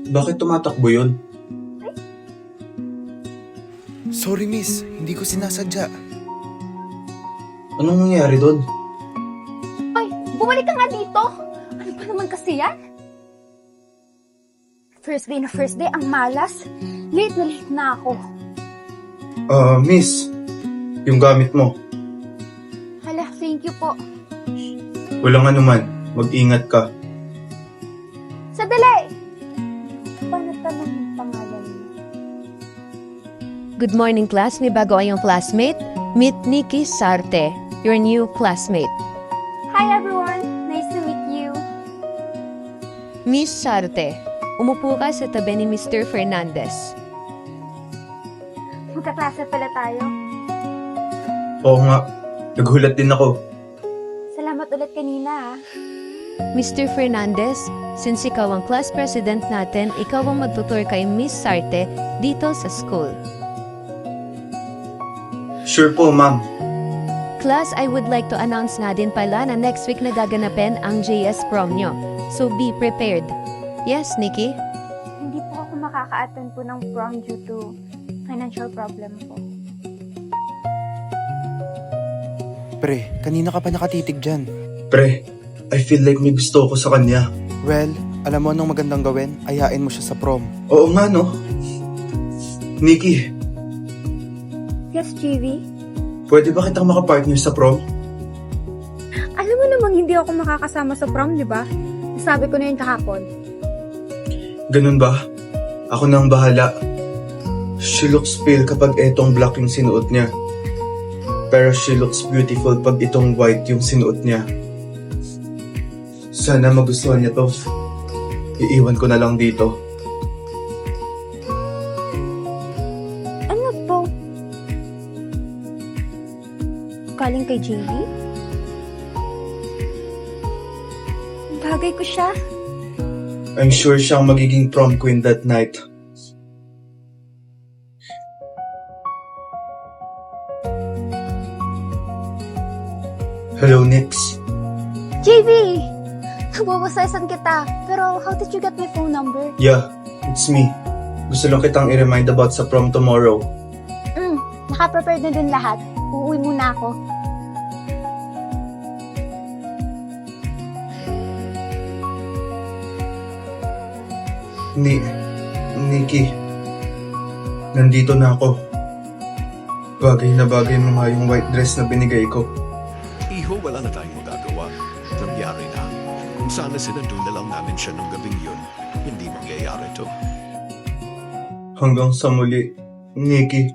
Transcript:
Bakit tumatakbo yun? Sorry miss, hindi ko sinasadya. Anong nangyari doon? Ay, bumalik ka nga dito! Ano pa naman kasi yan? First day, ang malas. Late na ako. Miss, yung gamit mo. Hala, thank you po. Walang anuman, mag-ingat ka. Sadali! Paano tanong yung pangalan mo? Good morning class, may bago kayong classmate. Meet Nikki Sarte, your new classmate. Hi everyone! Nice to meet you. Miss Sarte, umupo ka sa tabi ni Mr. Fernandez. Magkaklase pala tayo. Oo nga, naghulat din ako. Salamat ulit kanina ah. Mr. Fernandez, since ikaw ang class president natin, ikaw ang magtutur kay Miss Sarte dito sa school. Sure po, ma'am. Class, I would like to announce nga din pala na next week na gaganapin ang JS prom nyo. So be prepared. Yes, Nikki? Hindi po ako makaka-attend po ng prom due to financial problem po. Pre, kanina ka pa nakatitig dyan. Pre, I feel like may gusto ako sa kanya. Well, alam mo anong magandang gawin? Ayain mo siya sa prom. Oo nga, no? Nikki, Yes, JV? pwede ba kitang makapartner sa prom? Alam mo namang hindi ako makakasama sa prom, di ba? Sabi ko na yun kahapon. Ganun ba? Ako nang bahala. She looks pale kapag etong black yung sinuot niya. Pero she looks beautiful pag itong white yung sinuot niya. Sana magustuhan niya to. Iiwan ko na lang dito. Ano to? Galing kay JV? Bagay ko siya. I'm sure siyang magiging prom queen that night. Hello, Nix. JV! Nababasesan kita. Pero how did you get my phone number? Yeah, it's me. Gusto lang kitang i-remind about sa prom tomorrow. Naka-prepared na din lahat. Uuwi muna ako. Nikki, nandito na ako. Bagay na bagay mo nga yung white dress na binigay ko. Iho, wala na tayong magagawa. Nangyari na. Kung sana sinandun na lang namin siya nung gabing yun, hindi mangyayari to. Hanggang sa muli, Nikki.